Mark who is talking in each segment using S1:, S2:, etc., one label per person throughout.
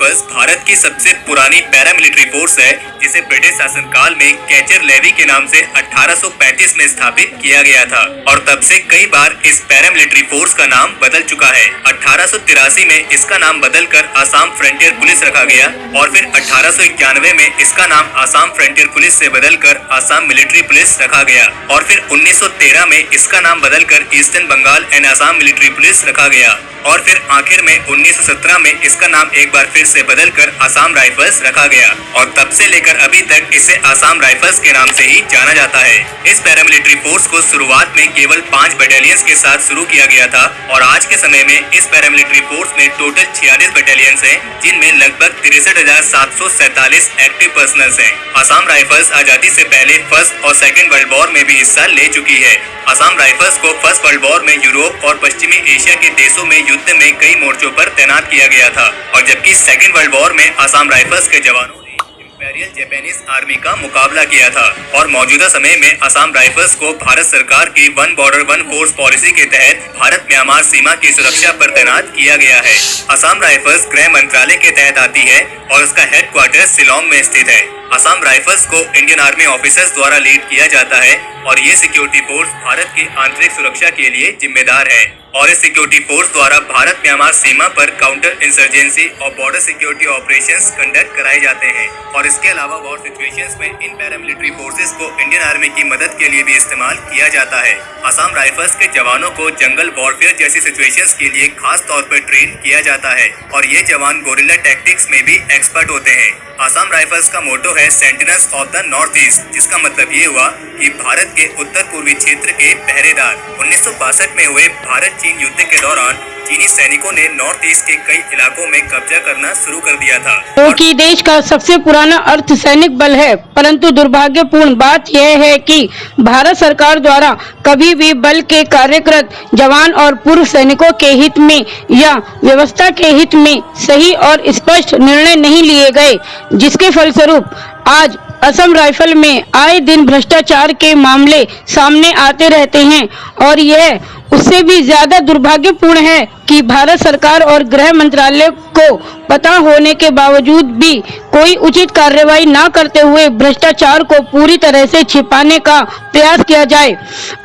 S1: Rifles Bharat की सबसे पुरानी पैरामिलिट्री फोर्स है, जिसे ब्रिटिश शासनकाल में कैचर लेवी के नाम से 1835 में स्थापित किया गया था और तब से कई बार इस पैरामिलिट्री फोर्स का नाम बदल चुका है। 1883 में इसका नाम बदलकर आसाम फ्रंटियर पुलिस रखा गया और फिर 1891 में इसका नाम आसाम फ्रंटियर पुलिस से बदलकर आसाम मिलिट्री पुलिस रखा गया और फिर 1913 में इसका नाम बदलकर eastern Bengal and Assam military police रखा गया और फिर आखिर में 1917 में इसका नाम एक बार फिर से बदलकर आसाम राइफल्स रखा गया और तब से लेकर अभी तक इसे आसाम राइफल्स के नाम से ही जाना जाता है। इस पैरामिलिट्री फोर्स को शुरुआत में केवल 5 बटालियंस के साथ शुरू किया गया था और आज के समय में इस पैरामिलिट्री फोर्स में टोटल 46 बटालियंस हैं, जिनमें लगभग 63,747 एक्टिव पर्सनल्स हैं। आसाम राइफल्स आजादी से पहले फर्स्ट और सेकेंड वर्ल्ड वॉर में भी हिस्सा ले चुकी है। आसाम राइफल्स को फर्स्ट वर्ल्ड वॉर में यूरोप और पश्चिमी एशिया के देशों में युद्ध में कई मोर्चों पर तैनात किया गया था और जबकि सेकेंड वर्ल्ड वॉर में आसाम राइफल्स के जवानों ने इंपीरियल जापानीज आर्मी का मुकाबला किया था और मौजूदा समय में आसाम राइफल्स को भारत सरकार की one border one force policy के तहत भारत म्यांमार सीमा की सुरक्षा पर तैनात किया गया है। आसाम राइफल्स गृह मंत्रालय के तहत आती है और उसका हेडक्वार्टर शिलोंग में स्थित है। आसाम राइफल्स को इंडियन आर्मी ऑफिसर्स द्वारा लीड किया जाता है और ये सिक्योरिटी फोर्स भारत की आंतरिक सुरक्षा के लिए जिम्मेदार है और इस सिक्योरिटी फोर्स द्वारा भारत म्यांमार सीमा पर काउंटर इंसर्जेंसी और बॉर्डर सिक्योरिटी ऑपरेशंस कंडक्ट कराए जाते हैं और इसके अलावा वॉर सिचुएशंस में इन पैरामिलिट्री फोर्सेस को इंडियन आर्मी की मदद के लिए भी इस्तेमाल किया जाता है। आसाम राइफल्स के जवानों को जंगल वॉरफेयर जैसी सिचुएशंस के लिए खास तौर पर ट्रेन किया जाता है और ये जवान गोरिल्ला टैक्टिक्स में भी एक्सपर्ट होते हैं। आसाम राइफल्स का मोटो है sentinels of the north east, जिसका मतलब ये हुआ कि भारत के उत्तर पूर्वी क्षेत्र के पहरेदार। 1962 में हुए भारत चीन युद्ध के दौरान चीनी सैनिकों ने नॉर्थ ईस्ट के कई इलाकों में कब्जा करना शुरू कर दिया था।
S2: क्योंकि देश का सबसे पुराना अर्धसैनिक बल है, परंतु दुर्भाग्यपूर्ण बात यह है कि भारत सरकार द्वारा कभी भी बल के कार्यरत जवान और पूर्व सैनिकों के हित में या व्यवस्था के हित में सही और स्पष्ट निर्णय नहीं लिए गए, जिसके फलस्वरूप आज असम राइफल में आए दिन भ्रष्टाचार के मामले सामने आते रहते हैं और यह उससे भी ज्यादा दुर्भाग्यपूर्ण है कि भारत सरकार और गृह मंत्रालय को पता होने के बावजूद भी कोई उचित कार्रवाई न करते हुए भ्रष्टाचार को पूरी तरह से छिपाने का प्रयास किया जाए।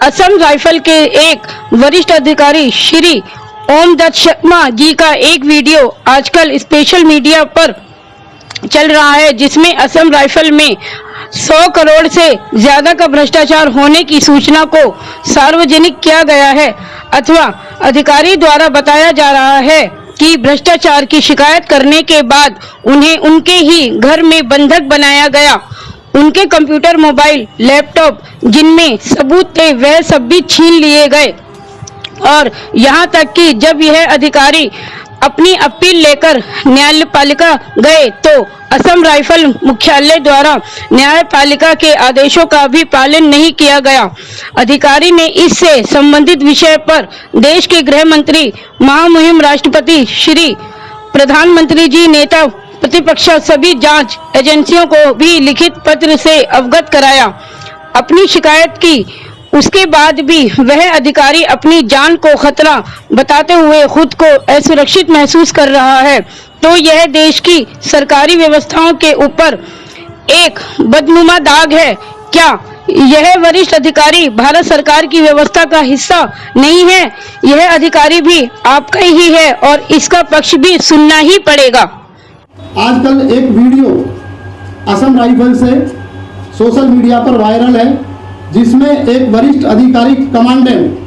S2: असम राइफल के एक वरिष्ठ अधिकारी श्री ओम दत्त शर्मा जी का एक वीडियो आजकल सोशल मीडिया पर चल रहा है, जिसमें असम राइफल में 100 करोड़ से ज्यादा का भ्रष्टाचार होने की सूचना को सार्वजनिक किया गया है अथवा अधिकारी द्वारा बताया जा रहा है कि भ्रष्टाचार की शिकायत करने के बाद उन्हें उनके ही घर में बंधक बनाया गया। उनके कंप्यूटर, मोबाइल, लैपटॉप जिनमें सबूत थे वह सब भी छीन लिए गए और यहाँ तक कि जब यह अधिकारी अपनी अपील लेकर न्यायपालिका गए तो असम राइफल मुख्यालय द्वारा न्यायपालिका के आदेशों का भी पालन नहीं किया गया। अधिकारी ने इससे संबंधित विषय पर देश के गृह मंत्री, महामहिम राष्ट्रपति श्री प्रधानमंत्री जी, नेता प्रतिपक्ष सभी जांच एजेंसियों को भी लिखित पत्र से अवगत कराया, अपनी शिकायत की। उसके बाद भी वह अधिकारी अपनी जान को खतरा बताते हुए खुद को असुरक्षित महसूस कर रहा है, तो यह देश की सरकारी व्यवस्थाओं के ऊपर एक बदनुमा दाग है। क्या यह वरिष्ठ अधिकारी भारत सरकार की व्यवस्था का हिस्सा नहीं है? यह अधिकारी भी आपका ही है और इसका पक्ष भी सुनना ही पड़ेगा।
S3: आजकल एक वीडियो असम राइफल से सोशल मीडिया पर वायरल है, जिसमें एक वरिष्ठ अधिकारी commandant,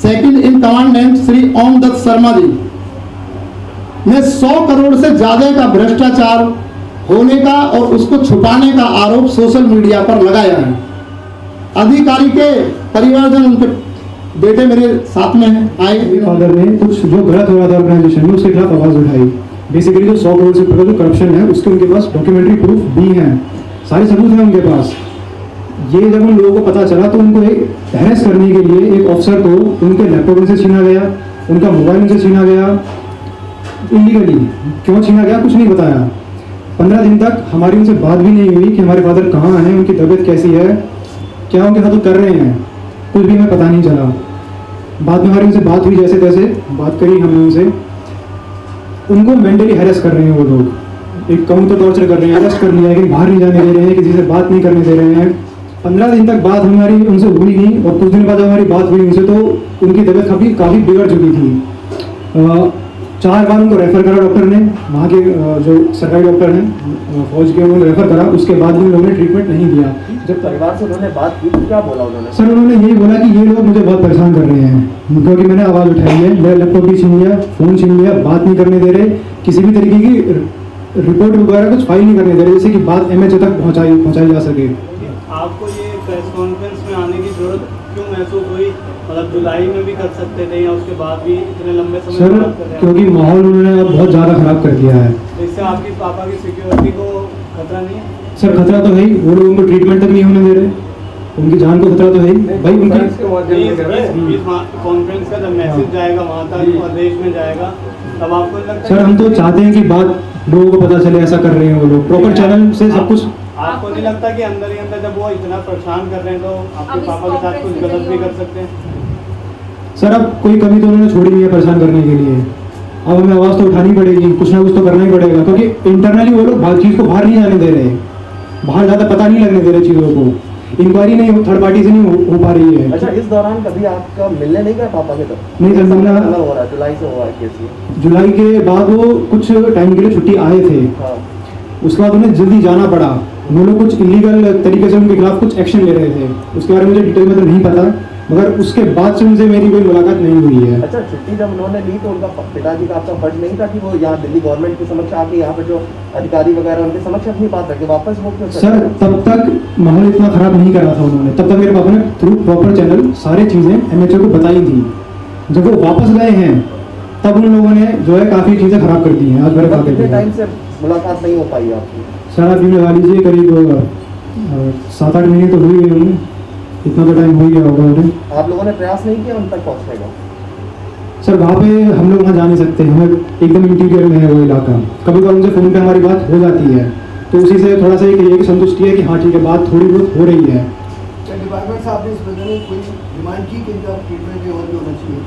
S3: second in commandant Shri Om Dutt Sharma ji ने 100 करोड़ से ज्यादा का भ्रष्टाचार होने का और उसको छुपाने का आरोप सोशल मीडिया पर लगाया है। अधिकारी के परिवारजन, उनके बेटे मेरे साथ में आए,
S4: फादर ने कुछ जो गलत हो रहा था ऑर्गेनाइजेशन में उसके खिलाफ आवाज उठाई। बेसिकली जो 100 करोड़ से ऊपर जो करप्शन है उसके उनके पास डॉक्यूमेंट्री प्रूफ भी हैं, सारे सबूत हैं उनके पास। ये जब उन लोगों को पता चला तो उनको एक हैरेस करने के लिए एक ऑफिसर को उनके लैपटॉप से छीना गया, उनका मोबाइल उनसे छीना गया। इलीगली क्यों छीना गया कुछ नहीं बताया। 15 दिन तक हमारी उनसे बात भी नहीं हुई कि हमारे फादर कहाँ हैं, उनकी तबीयत कैसी है, क्या उनके साथ कर रहे हैं, कुछ भी हमें पता नहीं चला। बाद में हमारी उनसे बात हुई, जैसे तैसे बात करी हमने उनसे। उनको मेंटली हैरेस कर रहे हैं वो लोग। एक कहूँ तो टॉर्चर कर रहे हैं, अरेस्ट कर लिया है, कहीं बाहर नहीं जाने दे रहे हैं, किसी से बात नहीं करने दे रहे हैं। 15 दिन तक बात हमारी उनसे हुई नहीं, और कुछ दिन बाद हमारी बात हुई उनसे तो उनकी तबीयत काफ़ी बिगड़ चुकी थी। 4 बार उनको रेफ़र करा डॉक्टर ने, वहाँ के जो सरकारी डॉक्टर हैं फौज के, उन्होंने रेफ़र करा, उसके बाद भी उन्होंने ट्रीटमेंट नहीं दिया।
S5: जब परिवार से उन्होंने बात की तो क्या बोला उन्होंने?
S4: सर उन्होंने यही बोला कि ये लोग मुझे बहुत परेशान कर रहे हैं, क्योंकि मैंने आवाज़ उठाई है, मेरा लैपटॉप भी छीन लिया, फ़ोन छीन लिया, बात नहीं करने दे रहे, किसी भी तरीके की रिपोर्ट वगैरह कुछ फाइल नहीं करने दे रहे, जैसे कि बात MHA तक पहुँचाई जा सके।
S6: आपको ये प्रेस कॉन्फ्रेंस में आने की जरूरत क्यों महसूस हुई? मतलब जुलाई में भी कर सकते थे या उसके बाद भी इतने लंबे समय
S4: सर क्योंकि माहौल उन्होंने अब बहुत ज़्यादा ख़राब कर दिया है।
S6: इससे आपकी पापा की सिक्योरिटी को खतरा नहीं है?
S4: सर खतरा तो है ही, वो लोग उनको ट्रीटमेंट तक नहीं होने दे रहे, उनकी जान को खतरा तो है ही भाई। उनकी
S6: कॉन्फ्रेंस का जब मैसेज जाएगा वहाँ तक और देश में जाएगा तब आपको लगता है?
S4: सर हम तो चाहते हैं कि बात लोगों को पता चले, ऐसा कर रहे हैं वो लोग, प्रॉपर चैनल से सब कुछ।
S6: आपको नहीं लगता कि अंदर ही अंदर जब वो इतना परेशान कर रहे हैं तो आपके पापा के साथ कुछ गलत भी कर सकते हैं?
S4: सर अब कोई कमी तो उन्होंने छोड़ी नहीं है परेशान करने के लिए, अब हमें आवाज़ तो उठानी पड़ेगी, कुछ ना कुछ तो करना ही पड़ेगा, क्योंकि इंटरनली वो लोग चीज़ को बाहर नहीं जाने दे रहे, बाहर ज़्यादा पता नहीं लगने दे रहे चीज़ों को, इंक्वायरी नहीं थर्ड पार्टी से नहीं हो पा रही है।
S5: अच्छा, इस दौरान कभी आपका मिलने नहीं गया पापा के? तब
S4: नहीं सर, मिलना
S5: हो रहा है, जुलाई से हुआ है केस।
S4: जुलाई के बाद वो कुछ टाइम के लिए छुट्टी आए थे, उसके बाद उन्हें जल्दी जाना पड़ा, वो लोग कुछ इलीगल तरीके से उनके खिलाफ कुछ एक्शन ले रहे थे, उसके बारे में मुझे डिटेल में तो नहीं पता, मगर उसके बाद से उनसे मेरी कोई मुलाकात नहीं हुई है।
S5: अच्छा, छुट्टी जब उन्होंने ली तो उनका पिताजी का आपका फर्ज नहीं था कि वो यहाँ दिल्ली गवर्नमेंट के समक्ष आके यहाँ पे जो अधिकारी वगैरह उनके समक्ष अपनी बात रखे, वापस वो क्यों?
S4: सर तब तक माहौल इतना खराब नहीं करा था उन्होंने, तब तक मेरे पापा ने थ्रू प्रॉपर चैनल सारी चीज़ें MHA को बताई थी। जब वो वापस गए हैं तब उन लोगों ने जो है काफ़ी चीज़ें खराब कर दी हैं। आज मेरे पापा
S5: कितने टाइम से मुलाकात नहीं हो पाई आपकी?
S4: सर आप यूँ लगा लीजिए करीब 7-8 महीने तो हुई गए होंगे, इतना तो टाइम हो ही गया होगा उन्हें।
S5: आप लोगों ने प्रयास नहीं किया उन तक पहुँचने का?
S4: सर वहाँ पे हम लोग वहाँ जा नहीं सकते, हमें एकदम इंटीरियर में है वो इलाका, कभी कभी उनसे फ़ोन पे हमारी बात हो जाती है, तो उसी से थोड़ा सा ये संतुष्टि है कि हाँ ठीक है, बात थोड़ी बहुत हो रही है।
S7: डिपार्टमेंट साहब ने इस वजह में कोई डिमांड की कि इनका ट्रीटमेंट और भी होना चाहिए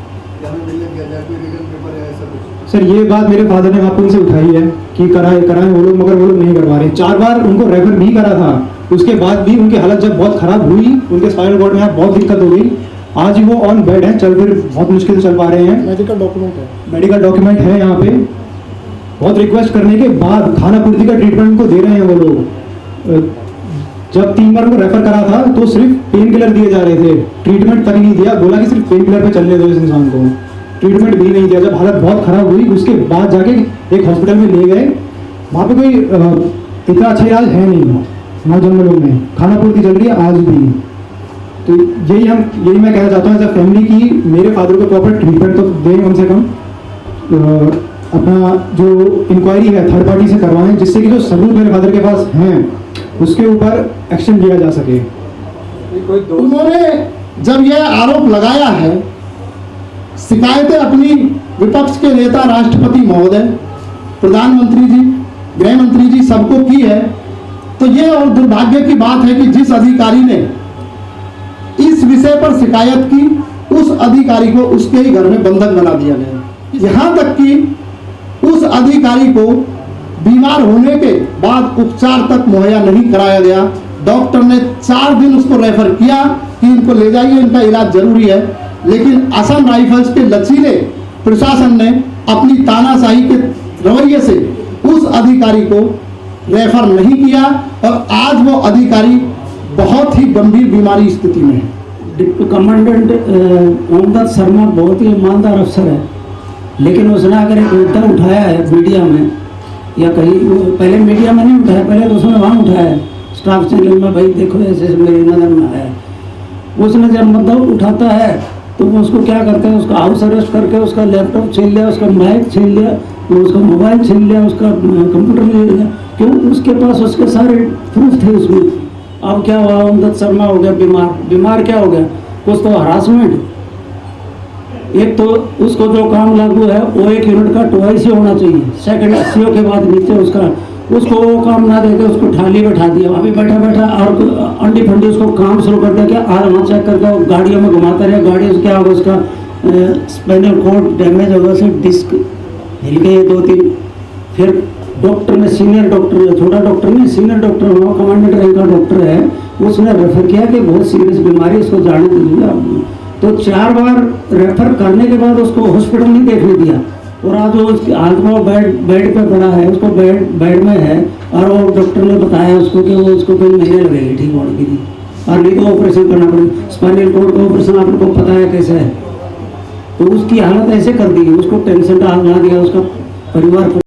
S7: या हमें मिलने दिया जाए, कोई रीजन पेपर है ऐसा कुछ?
S4: सर ये बात मेरे फादर ने आपको उनसे उठाई है कि कराएं वो लोग, मगर वो लोग नहीं करवा रहे। 4 बार उनको रेफर भी करा था, उसके बाद भी उनकी हालत जब बहुत ख़राब हुई, उनके स्पाइनल कॉर्ड में बहुत दिक्कत हो गई, आज ही वो ऑन बेड है, चल फिर बहुत मुश्किल से चल पा रहे हैं। मेडिकल डॉक्यूमेंट है यहाँ पे, बहुत रिक्वेस्ट करने के बाद खाना पूर्ति का ट्रीटमेंट को दे रहे हैं वो लोग। जब 3 बार उनको रेफर करा था तो सिर्फ पेन किलर दिए जा रहे थे, ट्रीटमेंट तक नहीं दिया, बोला कि सिर्फ पेन किलर पे चलने दो इस इंसान को, ट्रीटमेंट भी नहीं दिया। जब हालत बहुत ख़राब हुई उसके बाद जाके एक हॉस्पिटल में ले गए, वहाँ पे कोई इतना अच्छा इलाज है नहीं, नौ जंगलों में खाना पूर्ति चल रही है आज भी। तो यही मैं कहना चाहता हूँ एज अ फैमिली की मेरे फादर को प्रॉपर ट्रीटमेंट तो दें, कम से कम अपना जो इंक्वायरी है थर्ड पार्टी से करवाएं, जिससे कि जो सबूत मेरे फादर के पास हैं उसके ऊपर एक्शन लिया जा सके।
S3: उन्होंने जब यह आरोप लगाया है, शिकायतें अपनी विपक्ष के नेता राष्ट्रपति महोदय, प्रधानमंत्री जी, गृह मंत्री जी सबको की है, तो यह और दुर्भाग्य की बात है कि जिस अधिकारी ने इस विषय पर शिकायत की उस अधिकारी को उसके ही घर में बंधक बना दिया गया। यहाँ तक कि उस अधिकारी को बीमार होने के बाद उपचार तक मुहैया नहीं कराया गया। डॉक्टर ने 4 दिन उसको रेफर किया कि इनको ले जाइए, इनका इलाज जरूरी है, लेकिन असम राइफल्स के लचीले प्रशासन ने अपनी तानाशाही के रवैये से उस अधिकारी को रेफर नहीं किया और आज वो अधिकारी बहुत ही गंभीर बीमारी स्थिति में है।
S8: डिप्टी कमांडेंट ओमदत्त शर्मा बहुत ही ईमानदार अफसर है, लेकिन उसने अगर एक मुद्दा उठाया है मीडिया में या कहीं, पहले मीडिया में नहीं उठाया, पहले तो उसने वहाँ उठाया है स्टाफ चैनल में, भाई देखो ऐसे मेरी नज़र में आया है। उसने जब मुद्दा उठाता है तो वो उसको क्या करते हैं, उसका हाउस अरेस्ट करके उसका लैपटॉप छीन लिया, उसका माइक छीन लिया, उसका मोबाइल छीन लिया, उसका कंप्यूटर ले लिया, क्यों? उसके पास उसके सारे प्रूफ थे उसमें। अब क्या हुआ, ओमदत्त शर्मा हो गया बीमार क्या हो गया, कुछ तो हरासमेंट, एक तो उसको जो काम लागू है वो 1 यूनिट का 2 होना चाहिए, सेकंड CO के बाद नीचे उसको वो काम ना देके उसको ठाली बैठा दिया, अभी बैठा और अंडी फंडी उसको काम शुरू कर दिया कि वहाँ चेक करके वो गाड़ियों में घुमाता रहे, गाड़ी क्या होगा, उसका स्पाइनल कॉर्ड डैमेज होगा, से डिस्क हिल गए 2-3। फिर डॉक्टर ने, सीनियर डॉक्टर, छोटा डॉक्टर नहीं, सीनियर डॉक्टर हुआ, कमांडेंट रैंक का डॉक्टर है, उसने रेफर किया कि बहुत सीरियस बीमारी, इसको जाने दीजिए आप। तो 4 बार रेफर करने के बाद उसको हॉस्पिटल नहीं देखने दिया, और आज वो उसकी हालत में बेड पे पड़ा है, उसको बेड में है, और वो डॉक्टर ने बताया उसको कि वो उसको कोई महीने लगेगी ठीक होने के लिए, और नहीं तो ऑपरेशन करना पड़ेगा। स्पाइनल कॉर्ड का ऑपरेशन आपको पता है कैसे है। तो उसकी हालत ऐसे कर दी, उसको टेंशन डाल दिया उसका परिवार को।